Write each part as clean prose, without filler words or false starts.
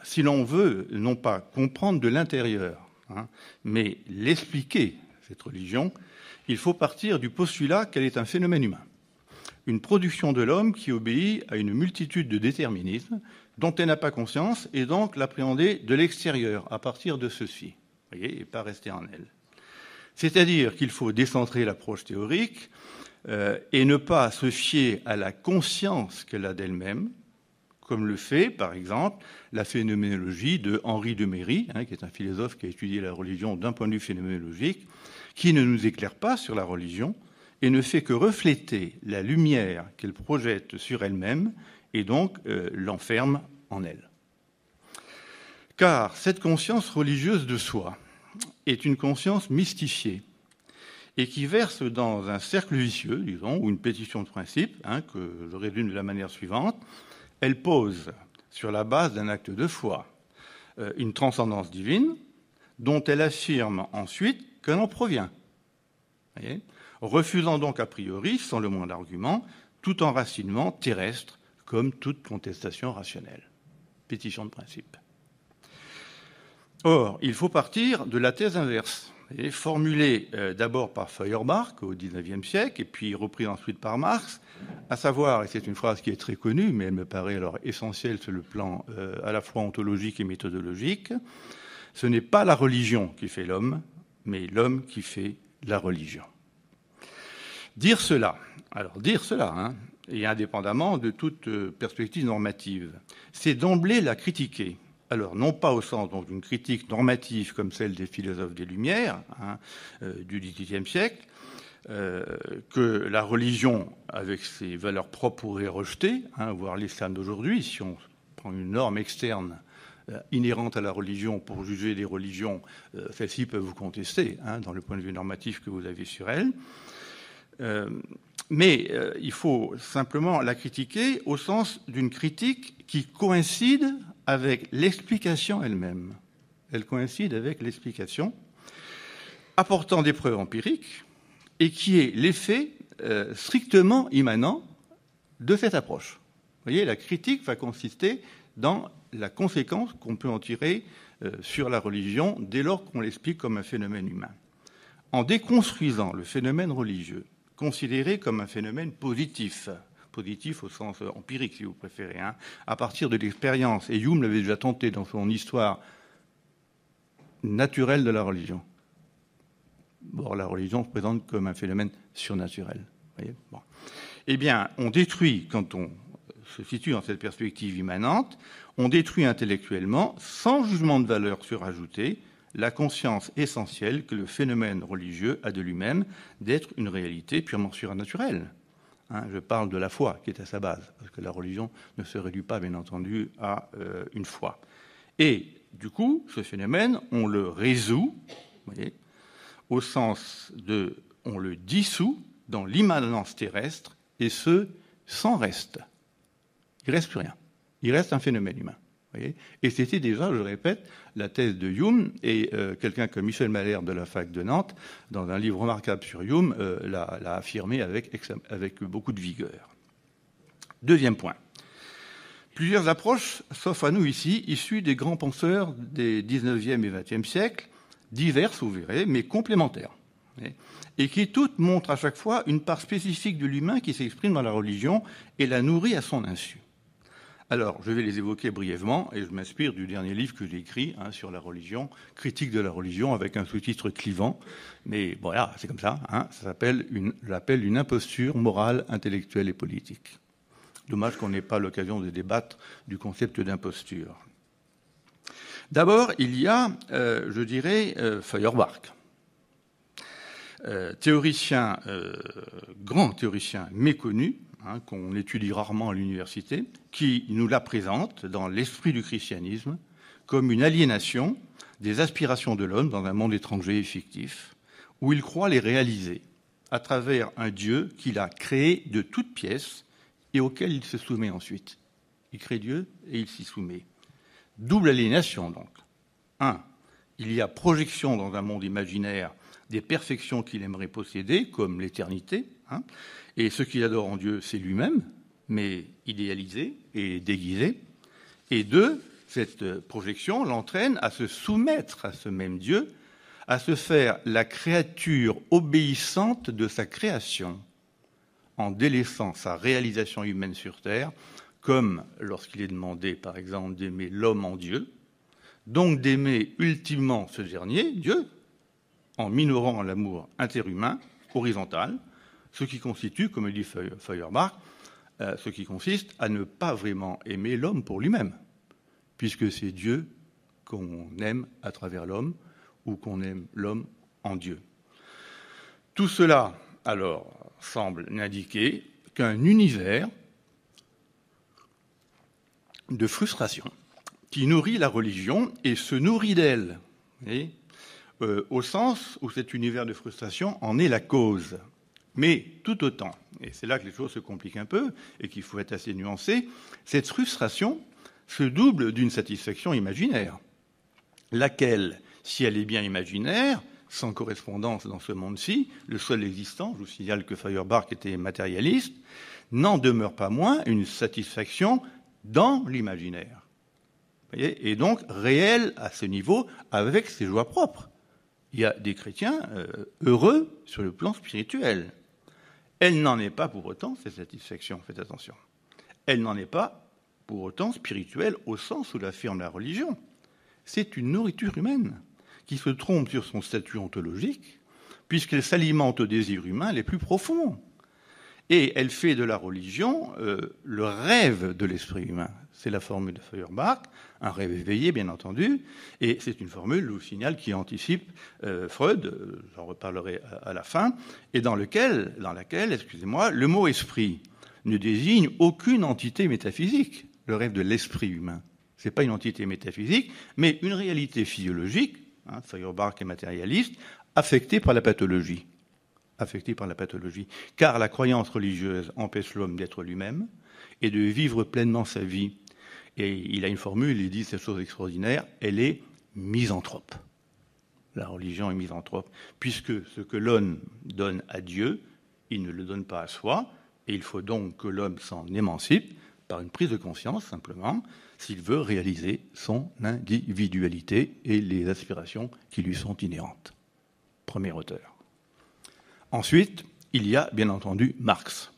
si l'on veut non pas comprendre de l'intérieur, mais l'expliquer, cette religion, il faut partir du postulat qu'elle est un phénomène humain, une production de l'homme qui obéit à une multitude de déterminismes dont elle n'a pas conscience, et donc l'appréhender de l'extérieur, à partir de ceci, voyez, et pas rester en elle. C'est-à-dire qu'il faut décentrer l'approche théorique et ne pas se fier à la conscience qu'elle a d'elle-même, comme le fait, par exemple, la phénoménologie de Henri de Méry, qui est un philosophe qui a étudié la religion d'un point de vue phénoménologique, qui ne nous éclaire pas sur la religion et ne fait que refléter la lumière qu'elle projette sur elle-même et donc l'enferme en elle. Car cette conscience religieuse de soi est une conscience mystifiée et qui verse dans un cercle vicieux, disons, ou une pétition de principe, que je résume de la manière suivante. Elle pose, sur la base d'un acte de foi, une transcendance divine dont elle affirme ensuite qu'elle en provient. Voyez, refusant donc a priori, sans le moindre argument, tout enracinement terrestre comme toute contestation rationnelle. Pétition de principe. Or, il faut partir de la thèse inverse, formulée d'abord par Feuerbach au XIXe siècle, et puis reprise ensuite par Marx, à savoir, et c'est une phrase qui est très connue, mais elle me paraît alors essentielle sur le plan à la fois ontologique et méthodologique, ce n'est pas la religion qui fait l'homme, mais l'homme qui fait la religion. Dire cela, et indépendamment de toute perspective normative, c'est d'emblée la critiquer. Alors, non pas au sens d'une critique normative comme celle des philosophes des Lumières du XVIIIe siècle, que la religion, avec ses valeurs propres, pourrait rejeter, voire l'islam d'aujourd'hui, si on prend une norme externe inhérente à la religion pour juger des religions, celles-ci peuvent vous contester dans le point de vue normatif que vous avez sur elles. Mais il faut simplement la critiquer au sens d'une critique qui coïncide avec l'explication elle-même. Elle coïncide avec l'explication, apportant des preuves empiriques, et qui est l'effet strictement immanent de cette approche. Vous voyez, la critique va consister dans la conséquence qu'on peut en tirer sur la religion dès lors qu'on l'explique comme un phénomène humain. En déconstruisant le phénomène religieux, considéré comme un phénomène positif au sens empirique, si vous préférez, à partir de l'expérience, et Hume l'avait déjà tenté dans son histoire naturelle de la religion. Bon, la religion se présente comme un phénomène surnaturel. Voyez, bon. Eh bien, on détruit, quand on se situe dans cette perspective immanente, on détruit intellectuellement, sans jugement de valeur surajouté, la conscience essentielle que le phénomène religieux a de lui-même d'être une réalité purement surnaturelle. Je parle de la foi qui est à sa base, parce que la religion ne se réduit pas, bien entendu, à une foi. Et du coup, ce phénomène, on le résout, vous voyez, au sens de on le dissout dans l'immanence terrestre, et ce, sans reste. Il ne reste plus rien. Il reste un phénomène humain. Voyez, et c'était déjà, je répète, la thèse de Hume, et quelqu'un comme Michel Malherbe de la fac de Nantes, dans un livre remarquable sur Hume, l'a affirmé avec beaucoup de vigueur. Deuxième point. Plusieurs approches s'offrent à nous ici, issues des grands penseurs des 19e et 20e siècles, diverses, vous verrez, mais complémentaires, et qui toutes montrent à chaque fois une part spécifique de l'humain qui s'exprime dans la religion et la nourrit à son insu. Alors, je vais les évoquer brièvement, et je m'inspire du dernier livre que j'ai écrit sur la religion, Critique de la religion, avec un sous-titre clivant. Mais voilà, c'est comme ça. Ça s'appelle une imposture morale, intellectuelle et politique. Dommage qu'on n'ait pas l'occasion de débattre du concept d'imposture. D'abord, il y a, je dirais, Feuerbach. Grand théoricien méconnu, qu'on étudie rarement à l'université, qui nous la présente dans l'esprit du christianisme comme une aliénation des aspirations de l'homme dans un monde étranger et fictif, où il croit les réaliser à travers un Dieu qu'il a créé de toutes pièces et auquel il se soumet ensuite. Il crée Dieu et il s'y soumet. Double aliénation, donc. Il y a projection dans un monde imaginaire des perfections qu'il aimerait posséder, comme l'éternité, et ce qu'il adore en Dieu, c'est lui-même, mais idéalisé et déguisé. Et deux, cette projection l'entraîne à se soumettre à ce même Dieu, à se faire la créature obéissante de sa création, en délaissant sa réalisation humaine sur terre, comme lorsqu'il est demandé, par exemple, d'aimer l'homme en Dieu, donc d'aimer ultimement ce dernier, Dieu, en minorant l'amour interhumain, horizontal, ce qui constitue, comme le dit Feuerbach, ce qui consiste à ne pas vraiment aimer l'homme pour lui-même, puisque c'est Dieu qu'on aime à travers l'homme, ou qu'on aime l'homme en Dieu. Tout cela, alors, semble n'indiquer qu'un univers de frustration qui nourrit la religion et se nourrit d'elle, au sens où cet univers de frustration en est la cause. Mais tout autant, et c'est là que les choses se compliquent un peu et qu'il faut être assez nuancé, cette frustration se double d'une satisfaction imaginaire, laquelle, si elle est bien imaginaire, sans correspondance dans ce monde-ci, le seul existant, je vous signale que Feuerbach était matérialiste, n'en demeure pas moins une satisfaction dans l'imaginaire. Et donc réelle à ce niveau, avec ses joies propres. Il y a des chrétiens heureux sur le plan spirituel. Elle n'en est pas pour autant, cette satisfaction, faites attention. Elle n'en est pas pour autant spirituelle au sens où l'affirme la religion. C'est une nourriture humaine qui se trompe sur son statut ontologique, puisqu'elle s'alimente aux désirs humains les plus profonds. Et elle fait de la religion le rêve de l'esprit humain. C'est la formule de Feuerbach, un rêve éveillé, bien entendu, et c'est une formule, je vous signale, qui anticipe Freud, j'en reparlerai à la fin, et dans laquelle, le mot esprit ne désigne aucune entité métaphysique, le rêve de l'esprit humain. Ce n'est pas une entité métaphysique, mais une réalité physiologique, Feuerbach est matérialiste, affectée par la pathologie. Car la croyance religieuse empêche l'homme d'être lui-même et de vivre pleinement sa vie. Et il a une formule, il dit cette chose extraordinaire, elle est misanthrope. La religion est misanthrope, puisque ce que l'homme donne à Dieu, il ne le donne pas à soi, et il faut donc que l'homme s'en émancipe par une prise de conscience, simplement, s'il veut réaliser son individualité et les aspirations qui lui sont inhérentes. Premier auteur. Ensuite, il y a bien entendu Marx,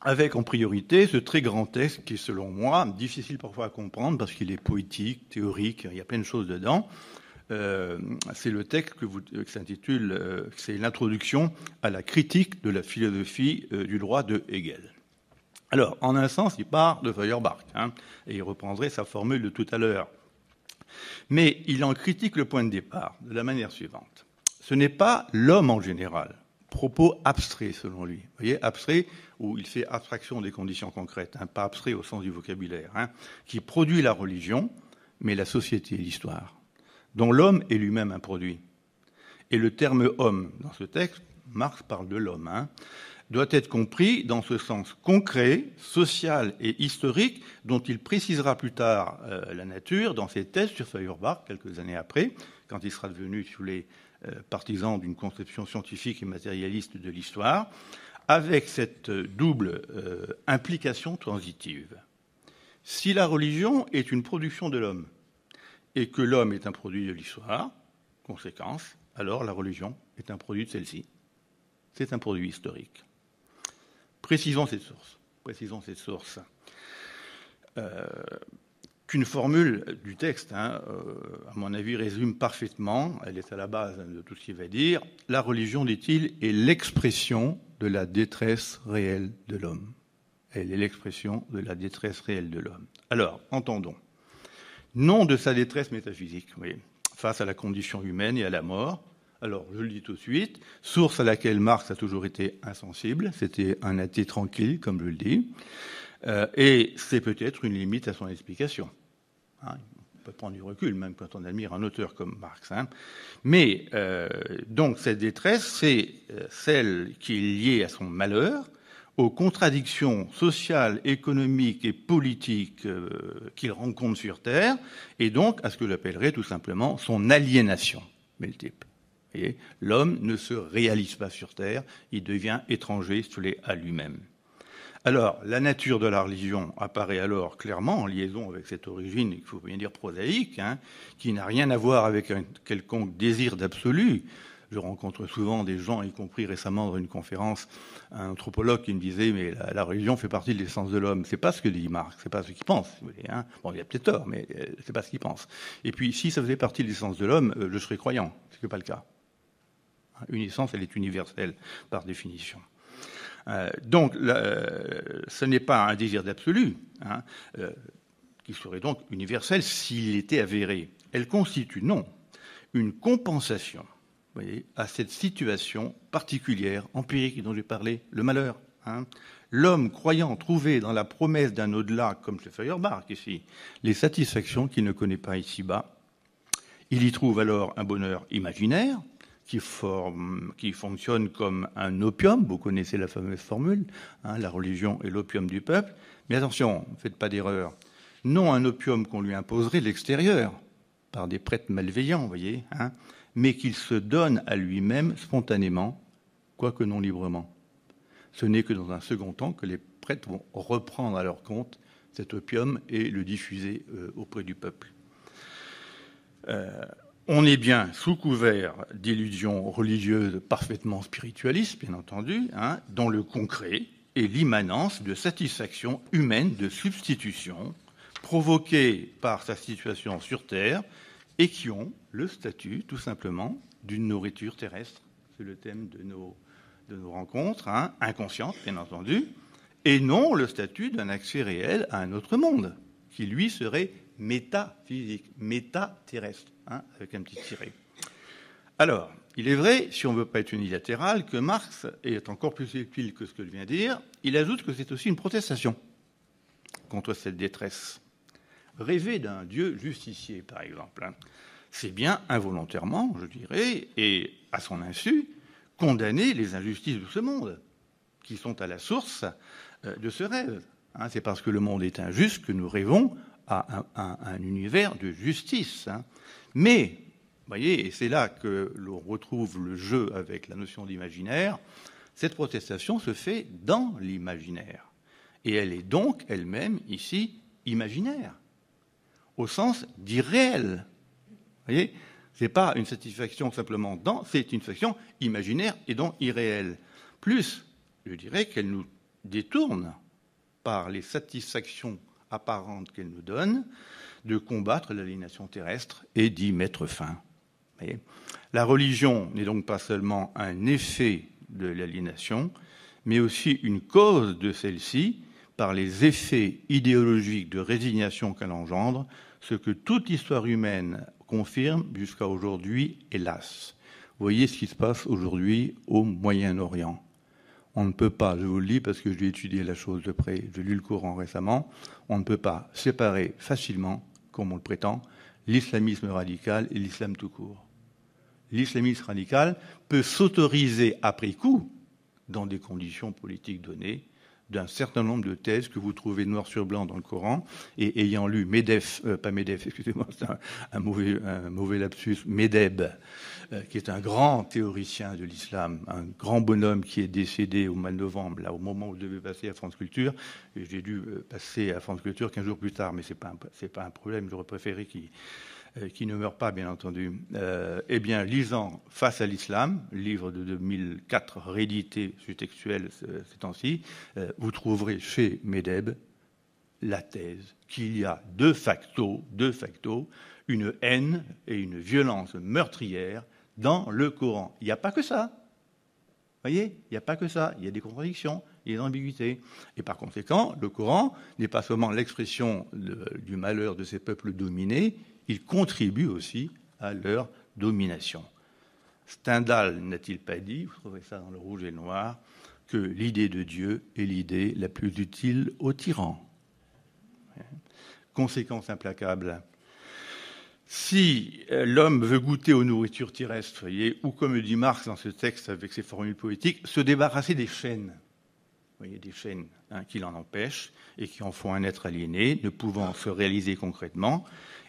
avec en priorité ce très grand texte qui est, selon moi, difficile parfois à comprendre parce qu'il est poétique, théorique, il y a plein de choses dedans. C'est le texte qui s'intitule, c'est l'introduction à la critique de la philosophie du droit de Hegel. Alors, en un sens, il part de Feuerbach, et il reprendrait sa formule de tout à l'heure. Mais il en critique le point de départ de la manière suivante. Ce n'est pas l'homme en général, propos abstrait selon lui. Vous voyez, abstrait où il fait abstraction des conditions concrètes, pas abstrait au sens du vocabulaire, qui produit la religion, mais la société et l'histoire, dont l'homme est lui-même un produit. Et le terme homme, dans ce texte, Marx parle de l'homme, doit être compris dans ce sens concret, social et historique, dont il précisera plus tard la nature dans ses thèses sur Feuerbach, quelques années après, quand il sera devenu sous les partisans d'une conception scientifique et matérialiste de l'histoire, avec cette double implication transitive. Si la religion est une production de l'homme, et que l'homme est un produit de l'histoire, conséquence, alors la religion est un produit de celle-ci. C'est un produit historique. Précisons cette source. Qu'une formule du texte, à mon avis, résume parfaitement, elle est à la base de tout ce qu'il va dire, la religion, dit-il, est l'expression de la détresse réelle de l'homme. Elle est l'expression de la détresse réelle de l'homme. Alors, entendons. Non de sa détresse métaphysique, oui, face à la condition humaine et à la mort. Alors, je le dis tout de suite, source à laquelle Marx a toujours été insensible, c'était un athée tranquille, comme je le dis, et c'est peut-être une limite à son explication. On peut prendre du recul, même quand on admire un auteur comme Marx. Mais, donc, cette détresse, c'est celle qui est liée à son malheur, aux contradictions sociales, économiques et politiques qu'il rencontre sur Terre, et donc à ce que j'appellerais tout simplement son aliénation multiple. L'homme ne se réalise pas sur Terre, il devient étranger à lui-même. Alors, la nature de la religion apparaît alors clairement en liaison avec cette origine, il faut bien dire prosaïque, qui n'a rien à voir avec un quelconque désir d'absolu. Je rencontre souvent des gens, y compris récemment dans une conférence, un anthropologue qui me disait « mais la religion fait partie de l'essence de l'homme ». C'est pas ce que dit Marx, c'est pas ce qu'il pense. Si vous voulez, Bon, il a peut-être tort, mais c'est pas ce qu'il pense. Et puis, si ça faisait partie de l'essence de l'homme, je serais croyant. Ce n'est pas le cas. Une essence, elle est universelle par définition. Donc, ce n'est pas un désir d'absolu, qui serait donc universel s'il était avéré. Elle constitue, non, une compensation, vous voyez, à cette situation particulière, empirique, dont j'ai parlé, le malheur. L'homme croyant trouver dans la promesse d'un au-delà, comme chez Feuerbach ici, les satisfactions qu'il ne connaît pas ici-bas, il y trouve alors un bonheur imaginaire, qui fonctionne comme un opium. Vous connaissez la fameuse formule, la religion est l'opium du peuple. Mais attention, ne faites pas d'erreur. Non un opium qu'on lui imposerait de l'extérieur, par des prêtres malveillants, vous voyez, mais qu'il se donne à lui-même spontanément, quoique non librement. Ce n'est que dans un second temps que les prêtres vont reprendre à leur compte cet opium et le diffuser auprès du peuple. On est bien sous couvert d'illusions religieuses parfaitement spiritualistes, bien entendu, dont le concret est l'immanence de satisfaction humaine de substitution provoquées par sa situation sur Terre et qui ont le statut, tout simplement, d'une nourriture terrestre. C'est le thème de nos rencontres, inconscientes, bien entendu, et non le statut d'un accès réel à un autre monde, qui, lui, serait métaphysique, métaterrestre, avec un petit tiret. Alors, il est vrai, si on ne veut pas être unilatéral, que Marx est encore plus subtil que ce que je viens de dire. Il ajoute que c'est aussi une protestation contre cette détresse. Rêver d'un Dieu justicier, par exemple, c'est bien involontairement, je dirais, et à son insu, condamner les injustices de ce monde, qui sont à la source de ce rêve. C'est parce que le monde est injuste que nous rêvons à un univers de justice. Mais, vous voyez, et c'est là que l'on retrouve le jeu avec la notion d'imaginaire, cette protestation se fait dans l'imaginaire. Et elle est donc elle-même, ici, imaginaire, au sens d'irréel. Vous voyez, ce n'est pas une satisfaction simplement dans, c'est une satisfaction imaginaire et donc irréelle. Plus, je dirais qu'elle nous détourne par les satisfactions apparentes qu'elle nous donne, de combattre l'aliénation terrestre et d'y mettre fin. Vous voyez, la religion n'est donc pas seulement un effet de l'aliénation, mais aussi une cause de celle-ci par les effets idéologiques de résignation qu'elle engendre, ce que toute histoire humaine confirme jusqu'à aujourd'hui, hélas. Vous voyez ce qui se passe aujourd'hui au Moyen-Orient. On ne peut pas, je vous le dis parce que j'ai étudié la chose de près, j'ai lu le Coran récemment, on ne peut pas séparer facilement, comme on le prétend, l'islamisme radical et l'islam tout court. L'islamisme radical peut s'autoriser après coup, dans des conditions politiques données, d'un certain nombre de thèses que vous trouvez noir sur blanc dans le Coran, et ayant lu pas Medef, excusez-moi, c'est un mauvais lapsus, Medeb, qui est un grand théoricien de l'islam, un grand bonhomme qui est décédé au mois de novembre, là, au moment où je devais passer à France Culture, et j'ai dû passer à France Culture 15 jours plus tard, mais c'est pas un problème, j'aurais préféré qui ne meurt pas, bien entendu. Eh bien, lisant Face à l'islam, livre de 2004, réédité textuel ces temps-ci, vous trouverez chez Medeb la thèse qu'il y a de facto une haine et une violence meurtrière dans le Coran. Il n'y a pas que ça. Vous voyez, il n'y a pas que ça. Il y a des contradictions, il y a des ambiguïtés. Et par conséquent, le Coran n'est pas seulement l'expression du malheur de ces peuples dominés, il contribue aussi à leur domination. Stendhal n'a-t-il pas dit, vous trouverez ça dans le Rouge et le Noir, que l'idée de Dieu est l'idée la plus utile aux tyrans. Conséquence implacable. Si l'homme veut goûter aux nourritures terrestres, voyez, ou comme le dit Marx dans ce texte avec ses formules poétiques, se débarrasser des chaînes. Vous voyez, des chaînes qui l'en empêchent et qui en font un être aliéné, ne pouvant se réaliser concrètement.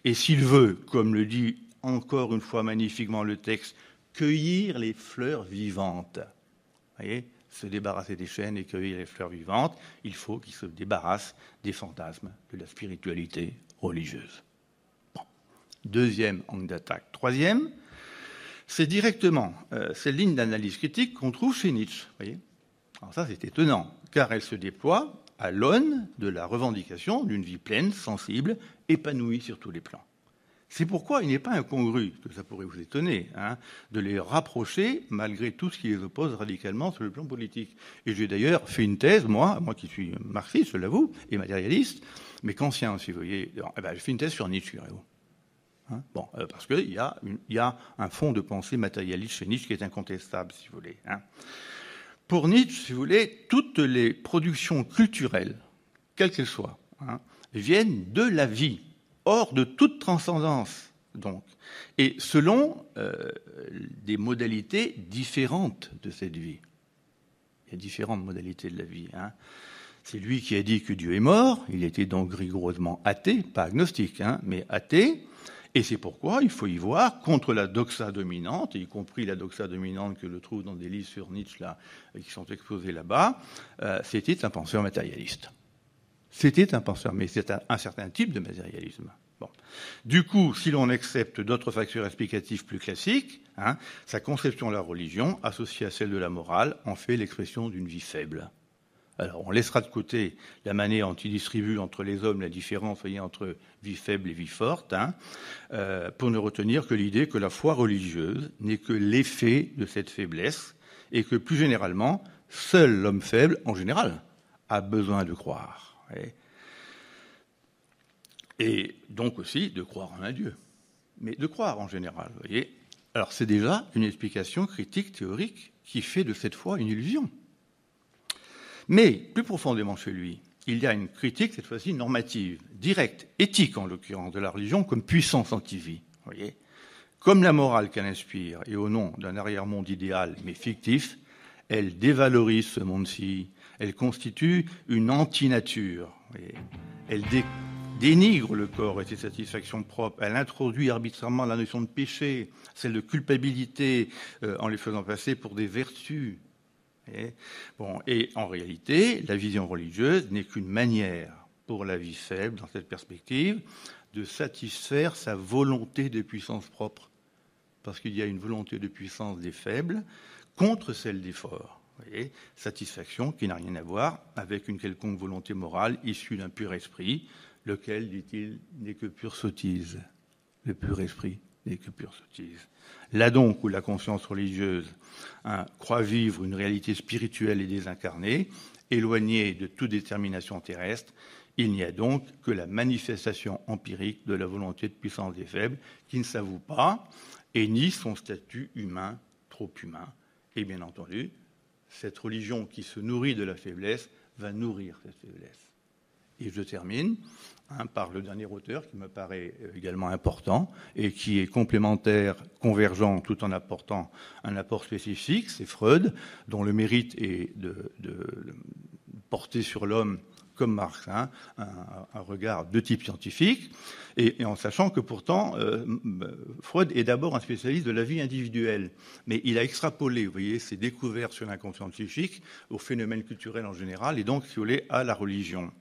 Et s'il veut, comme le dit encore une fois magnifiquement le texte, cueillir les fleurs vivantes, vous voyez, se débarrasser des chaînes et cueillir les fleurs vivantes, il faut qu'il se débarrasse des fantasmes de la spiritualité religieuse. Bon. Deuxième angle d'attaque. Troisième, c'est directement cette ligne d'analyse critique qu'on trouve chez Nietzsche. Voyez, alors ça, c'est étonnant, car elle se déploie à l'aune de la revendication d'une vie pleine, sensible, épanouie sur tous les plans. C'est pourquoi il n'est pas incongru, que ça pourrait vous étonner, de les rapprocher malgré tout ce qui les oppose radicalement sur le plan politique. Et j'ai d'ailleurs fait une thèse, moi qui suis marxiste, je l'avoue, et matérialiste, mais qu'ancien, si vous voyez, j'ai fait une thèse sur Nietzsche, parce qu'il y a un fond de pensée matérialiste chez Nietzsche qui est incontestable, si vous voulez. Pour Nietzsche, si vous voulez, toutes les productions culturelles, quelles qu'elles soient, viennent de la vie, hors de toute transcendance, donc, et selon des modalités différentes de cette vie. Il y a différentes modalités de la vie. C'est lui qui a dit que Dieu est mort, il était donc rigoureusement athée, pas agnostique, mais athée, et c'est pourquoi il faut y voir, contre la doxa dominante, y compris la doxa dominante que je trouve dans des livres sur Nietzsche là, qui sont exposés là-bas, c'était un penseur matérialiste. C'était un penseur, mais c'est un certain type de matérialisme. Bon. Du coup, si l'on accepte d'autres facteurs explicatifs plus classiques, sa conception de la religion, associée à celle de la morale, en fait l'expression d'une vie faible. Alors, on laissera de côté la manière dont il distribue entre les hommes la différence entre vie faible et vie forte, pour ne retenir que l'idée que la foi religieuse n'est que l'effet de cette faiblesse et que, plus généralement, seul l'homme faible, en général, a besoin de croire. Et donc aussi de croire en un Dieu, mais de croire en général, vous voyez. Alors c'est déjà une explication critique théorique qui fait de cette foi une illusion. Mais plus profondément chez lui, il y a une critique, cette fois-ci normative, directe, éthique en l'occurrence, de la religion comme puissance anti-vie, vous voyez. Comme la morale qu'elle inspire, et au nom d'un arrière-monde idéal mais fictif, elle dévalorise ce monde-ci, elle constitue une anti-nature, vous voyez. Elle dénigre le corps et ses satisfactions propres. Elle introduit arbitrairement la notion de péché, celle de culpabilité, en les faisant passer pour des vertus. Et en réalité, la vision religieuse n'est qu'une manière pour la vie faible, dans cette perspective, de satisfaire sa volonté de puissance propre. Parce qu'il y a une volonté de puissance des faibles contre celle des forts. Vous voyez, satisfaction qui n'a rien à voir avec une quelconque volonté morale issue d'un pur esprit, lequel, dit-il, n'est que pure sottise. Le pur esprit n'est que pure sottise. Là donc où la conscience religieuse croit vivre une réalité spirituelle et désincarnée, éloignée de toute détermination terrestre, il n'y a donc que la manifestation empirique de la volonté de puissance des faibles qui ne s'avoue pas et nie son statut humain, trop humain. Et bien entendu, cette religion qui se nourrit de la faiblesse va nourrir cette faiblesse. Et je termine par le dernier auteur qui me paraît également important et qui est complémentaire, convergent, tout en apportant un apport spécifique, c'est Freud, dont le mérite est de porter sur l'homme comme Marx, un regard de type scientifique, et en sachant que pourtant, Freud est d'abord un spécialiste de la vie individuelle, mais il a extrapolé, vous voyez, ses découvertes sur l'inconscient psychique aux phénomènes culturels en général, et donc, si vous voulez, à la religion.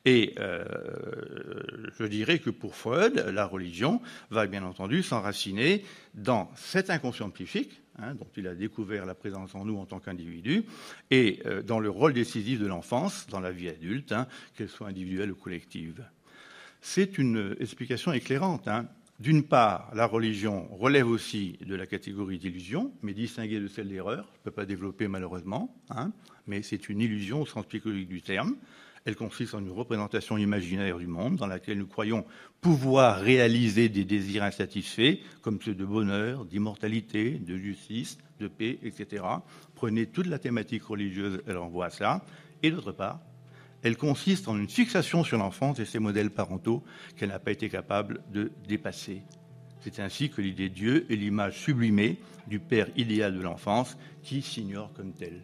Et je dirais que pour Freud, la religion va bien entendu s'enraciner dans cet inconscient psychique, dont il a découvert la présence en nous en tant qu'individu, et dans le rôle décisif de l'enfance dans la vie adulte, qu'elle soit individuelle ou collective. C'est une explication éclairante. D'une part, la religion relève aussi de la catégorie d'illusion, mais distinguée de celle d'erreur. Je ne peux pas développer malheureusement, mais c'est une illusion au sens psychologique du terme. Elle consiste en une représentation imaginaire du monde dans laquelle nous croyons pouvoir réaliser des désirs insatisfaits, comme ceux de bonheur, d'immortalité, de justice, de paix, etc. Prenez toute la thématique religieuse, elle renvoie à cela. Et d'autre part, elle consiste en une fixation sur l'enfance et ses modèles parentaux qu'elle n'a pas été capable de dépasser. C'est ainsi que l'idée de Dieu est l'image sublimée du père idéal de l'enfance qui s'ignore comme tel.